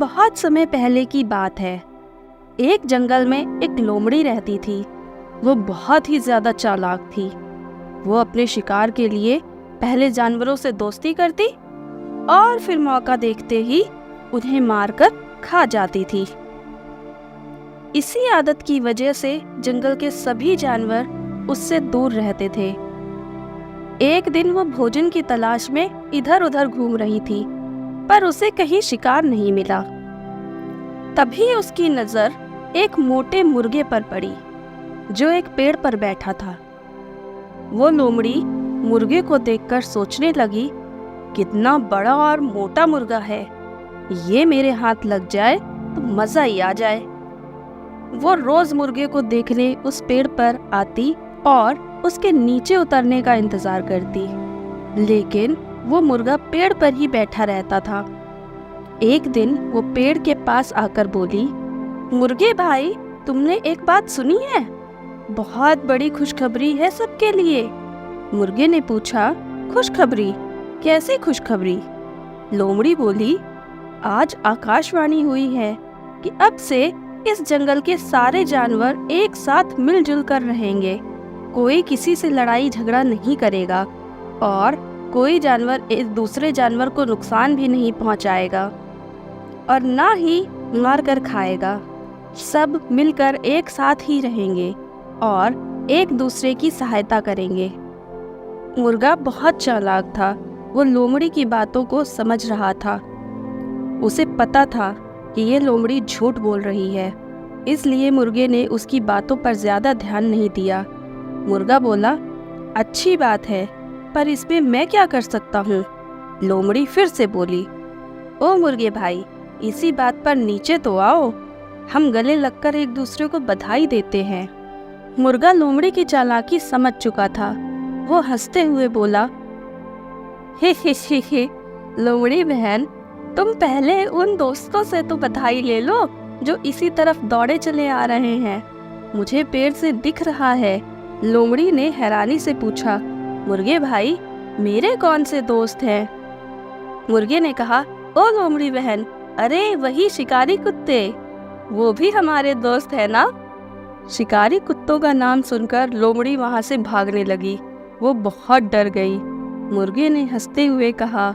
बहुत समय पहले की बात है। एक जंगल में एक लोमड़ी रहती थी। वो बहुत ही ज्यादा चालाक थी। वो अपने शिकार के लिए पहले जानवरों से दोस्ती करती और फिर मौका देखते ही उन्हें मारकर खा जाती थी। इसी आदत की वजह से जंगल के सभी जानवर उससे दूर रहते थे। एक दिन वो भोजन की तलाश में इधर उधर घूम रही थी, पर उसे कहीं शिकार नहीं मिला। तभी उसकी नजर एक मोटे मुर्गे पर पड़ी, जो एक पेड़ पर बैठा था। वो लोमड़ी मुर्गे को देखकर सोचने लगी, कितना बड़ा और मोटा मुर्गा है, ये मेरे हाथ लग जाए तो मजा ही आ जाए। वो रोज मुर्गे को देखने उस पेड़ पर आती और उसके नीचे उतरने का इंतजार करती, लेकिन वो मुर्गा पेड़ पर ही बैठा रहता था। एक दिन वो पेड़ के पास आकर बोली, मुर्गे भाई, तुमने एक बात सुनी है? बहुत बड़ी खुशखबरी है सबके लिए। मुर्गे ने पूछा, खुशखबरी? कैसी खुशखबरी? लोमड़ी बोली, आज आकाशवाणी हुई है कि अब से इस जंगल के सारे जानवर एक साथ मिलजुल कर रहेंगे। कोई किसी से लड़ाई झगड़ा नहीं करेगा और कोई जानवर एक दूसरे जानवर को नुकसान भी नहीं पहुंचाएगा और ना ही मार कर खाएगा। सब मिलकर एक साथ ही रहेंगे और एक दूसरे की सहायता करेंगे। मुर्गा बहुत चालाक था। वो लोमड़ी की बातों को समझ रहा था। उसे पता था कि ये लोमड़ी झूठ बोल रही है, इसलिए मुर्गे ने उसकी बातों पर ज्यादा ध्यान नहीं दिया। मुर्गा बोला, अच्छी बात है, पर इसमें मैं क्या कर सकता हूँ? लोमड़ी फिर से बोली, ओ मुर्गे भाई, इसी बात पर नीचे तो आओ, हम गले लगकर एक दूसरे को बधाई देते हैं। मुर्गा लोमड़ी की चालाकी समझ चुका था। वो हंसते हुए बोला, हे, लोमड़ी बहन, तुम पहले उन दोस्तों से तो बधाई ले लो जो इसी तरफ दौड़े चले आ रहे हैं। मुझे पेड़ से दिख रहा है। लोमड़ी ने हैरानी से पूछा, मुर्गे भाई, मेरे कौन से दोस्त हैं? मुर्गे ने कहा, ओ लोमड़ी बहन, अरे वही शिकारी कुत्ते, वो भी हमारे दोस्त है ना? शिकारी कुत्तों का नाम सुनकर लोमड़ी वहां से भागने लगी। वो बहुत डर गई। मुर्गे ने हंसते हुए कहा,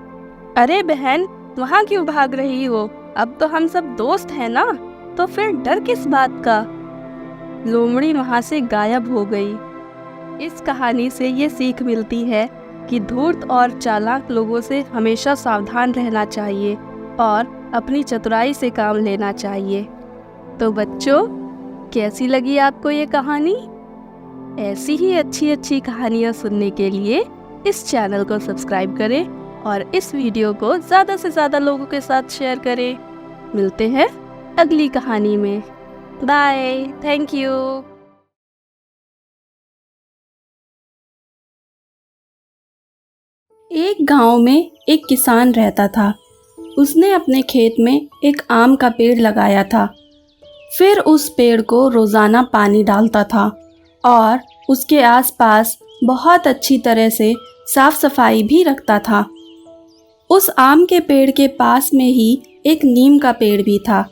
अरे बहन, वहां क्यों भाग रही हो? अब तो हम सब दोस्त हैं ना, तो फिर डर किस बात का? लोमड़ी वहां से गायब हो गई। इस कहानी से ये सीख मिलती है कि धूर्त और चालाक लोगों से हमेशा सावधान रहना चाहिए और अपनी चतुराई से काम लेना चाहिए। तो बच्चों, कैसी लगी आपको ये कहानी? ऐसी ही अच्छी अच्छी कहानियाँ सुनने के लिए इस चैनल को सब्सक्राइब करें और इस वीडियो को ज़्यादा से ज़्यादा लोगों के साथ शेयर करें। मिलते हैं अगली कहानी में। Bye, thank you. एक गांव में एक किसान रहता था। उसने अपने खेत में एक आम का पेड़ लगाया था। फिर उस पेड़ को रोज़ाना पानी डालता था और उसके आसपास बहुत अच्छी तरह से साफ सफाई भी रखता था। उस आम के पेड़ के पास में ही एक नीम का पेड़ भी था।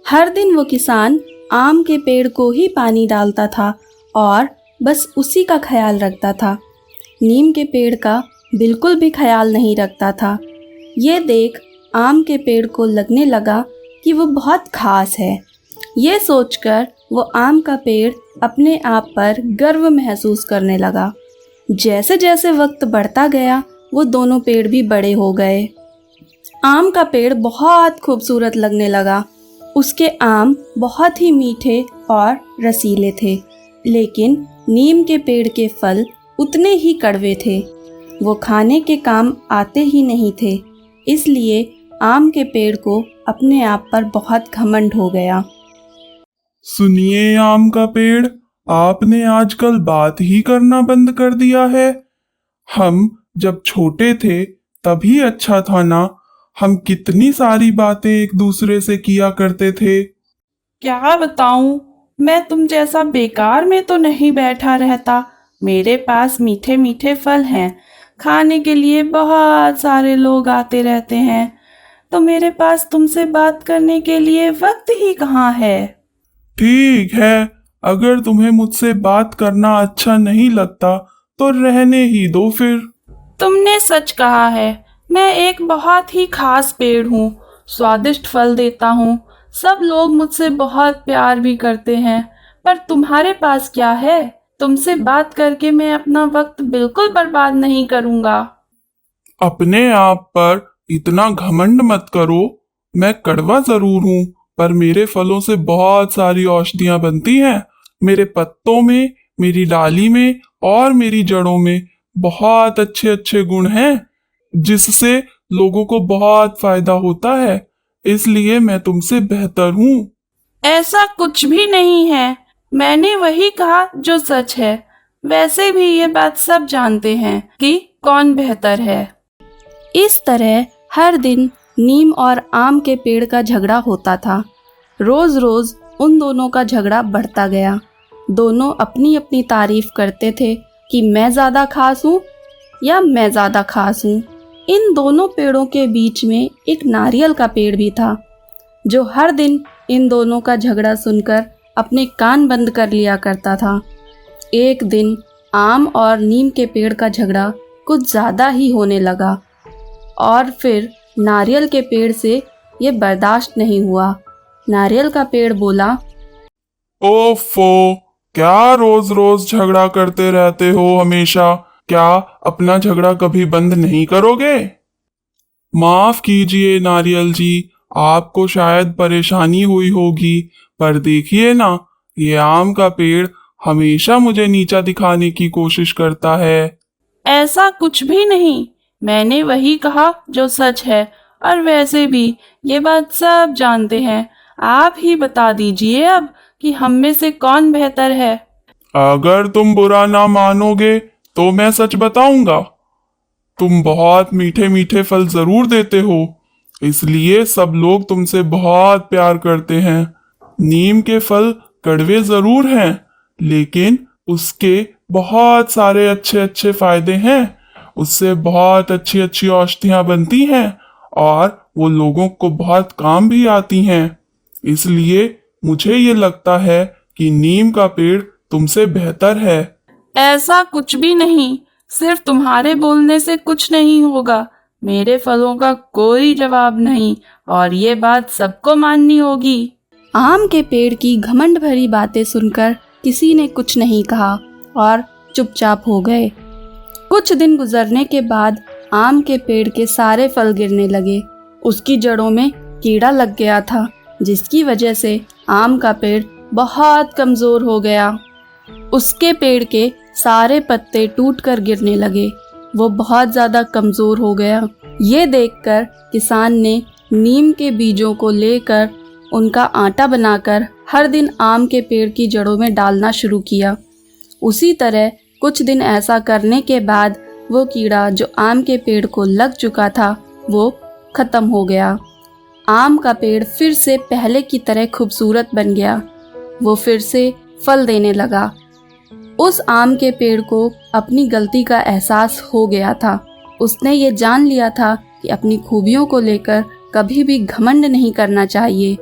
हर दिन वो किसान आम के पेड़ को ही पानी डालता था और बस उसी का ख्याल रखता था। नीम के पेड़ का बिल्कुल भी ख्याल नहीं रखता था। ये देख आम के पेड़ को लगने लगा कि वो बहुत खास है। ये सोचकर वो आम का पेड़ अपने आप पर गर्व महसूस करने लगा। जैसे जैसे वक्त बढ़ता गया, वो दोनों पेड़ भी बड़े हो गए। आम का पेड़ बहुत खूबसूरत लगने लगा। उसके आम बहुत ही मीठे और रसीले थे, लेकिन नीम के पेड़ के फल उतने ही कड़वे थे। वो खाने के काम आते ही नहीं थे, इसलिए आम के पेड़ को अपने आप पर बहुत घमंड हो गया। सुनिए आम का पेड़, आपने आजकल बात ही करना बंद कर दिया है। हम जब छोटे थे तभी अच्छा था ना, हम कितनी सारी बातें एक दूसरे से किया करते थे। क्या बताऊं, मैं तुम जैसा बेकार में तो नहीं बैठा रहता। मेरे पास मीठे मीठे फल हैं, खाने के लिए बहुत सारे लोग आते रहते हैं। तो मेरे पास तुमसे बात करने के लिए वक्त ही कहाँ है। ठीक है, अगर तुम्हें मुझसे बात करना अच्छा नहीं लगता तो रहने ही दो फिर। तुमने सच कहा है। मैं एक बहुत ही खास पेड़ हूँ, स्वादिष्ट फल देता हूँ। सब लोग मुझसे बहुत प्यार भी करते हैं। पर तुम्हारे पास क्या है? तुमसे बात करके मैं अपना वक्त बिल्कुल बर्बाद नहीं करूँगा। अपने आप पर इतना घमंड मत करो। मैं कड़वा जरूर हूँ, पर मेरे फलों से बहुत सारी औषधियाँ बनती हैं। मेरे पत्तों में, मेरी डाली में और मेरी जड़ों में बहुत अच्छे अच्छे गुण हैं, जिससे लोगों को बहुत फायदा होता है। इसलिए मैं तुमसे बेहतर हूँ। ऐसा कुछ भी नहीं है। मैंने वही कहा जो सच है। वैसे भी ये बात सब जानते हैं कि कौन बेहतर है। इस तरह हर दिन नीम और आम के पेड़ का झगड़ा होता था। रोज रोज उन दोनों का झगड़ा बढ़ता गया। दोनों अपनी अपनी तारीफ करते थे कि मैं ज़्यादा खास हूँ या मैं ज़्यादा खास हूँ। इन दोनों पेड़ों के बीच में एक नारियल का पेड़ भी था, जो हर दिन इन दोनों का झगड़ा सुनकर अपने कान बंद कर लिया करता था। एक दिन आम और नीम के पेड़ का झगड़ा कुछ ज़्यादा ही होने लगा और फिर नारियल के पेड़ से ये बर्दाश्त नहीं हुआ। नारियल का पेड़ बोला, ओफो, क्या रोज रोज झगड़ा करते रहते हो हमेशा? क्या अपना झगड़ा कभी बंद नहीं करोगे? माफ कीजिए नारियल जी, आपको शायद परेशानी हुई होगी, पर देखिए ना, ये आम का पेड़ हमेशा मुझे नीचा दिखाने की कोशिश करता है। ऐसा कुछ भी नहीं। मैंने वही कहा जो सच है। और वैसे भी ये बात सब जानते हैं। आप ही बता दीजिए अब कि हम में से कौन बेहतर है। अगर तुम बुरा ना मानोगे तो मैं सच बताऊंगा। तुम बहुत मीठे मीठे फल जरूर देते हो, इसलिए सब लोग तुमसे बहुत प्यार करते हैं। नीम के फल कड़वे जरूर हैं, लेकिन उसके बहुत सारे अच्छे अच्छे फायदे हैं। उससे बहुत अच्छी अच्छी औषधियाँ बनती हैं और वो लोगों को बहुत काम भी आती हैं। इसलिए मुझे ये लगता है कि नीम का पेड़ तुमसे बेहतर है। ऐसा कुछ भी नहीं। सिर्फ तुम्हारे बोलने से कुछ नहीं होगा। मेरे फलों का कोई जवाब नहीं और ये बात सबको माननी होगी। आम के पेड़ की घमंड भरी बातें सुनकर किसी ने कुछ नहीं कहा और चुपचाप हो गए। कुछ दिन गुजरने के बाद आम के पेड़ के सारे फल गिरने लगे। उसकी जड़ों में कीड़ा लग गया था, जिसकी वजह से आम का पेड़ बहुत कमज़ोर हो गया। उसके पेड़ के सारे पत्ते टूटकर गिरने लगे। वो बहुत ज़्यादा कमज़ोर हो गया। ये देखकर किसान ने नीम के बीजों को लेकर उनका आटा बनाकर हर दिन आम के पेड़ की जड़ों में डालना शुरू किया। उसी तरह कुछ दिन ऐसा करने के बाद वो कीड़ा जो आम के पेड़ को लग चुका था, वो ख़त्म हो गया। आम का पेड़ फिर से पहले की तरह खूबसूरत बन गया। वो फिर से फल देने लगा। उस आम के पेड़ को अपनी गलती का एहसास हो गया था। उसने ये जान लिया था कि अपनी खूबियों को लेकर कभी भी घमंड नहीं करना चाहिए।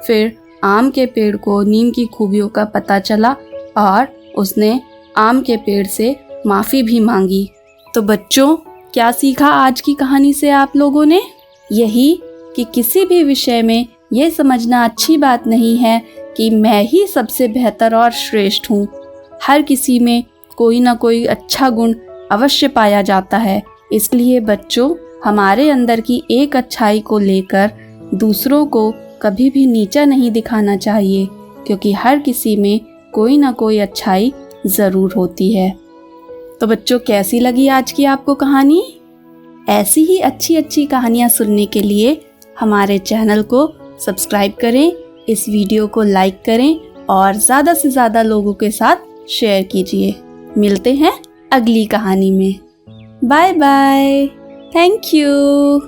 फिर आम के पेड़ को नीम की खूबियों का पता चला और उसने आम के पेड़ से माफ़ी भी मांगी। तो बच्चों, क्या सीखा आज की कहानी से आप लोगों ने? यही कि किसी भी विषय में ये समझना अच्छी बात नहीं है कि मैं ही सबसे बेहतर और श्रेष्ठ हूँ। हर किसी में कोई ना कोई अच्छा गुण अवश्य पाया जाता है। इसलिए बच्चों, हमारे अंदर की एक अच्छाई को लेकर दूसरों को कभी भी नीचा नहीं दिखाना चाहिए, क्योंकि हर किसी में कोई ना कोई अच्छाई ज़रूर होती है। तो बच्चों, कैसी लगी आज की आपको कहानी? ऐसी ही अच्छी अच्छी कहानियाँ सुनने के लिए हमारे चैनल को सब्सक्राइब करें, इस वीडियो को लाइक करें और ज़्यादा से ज़्यादा लोगों के साथ शेयर कीजिए। मिलते हैं अगली कहानी में। Bye bye. Thank you.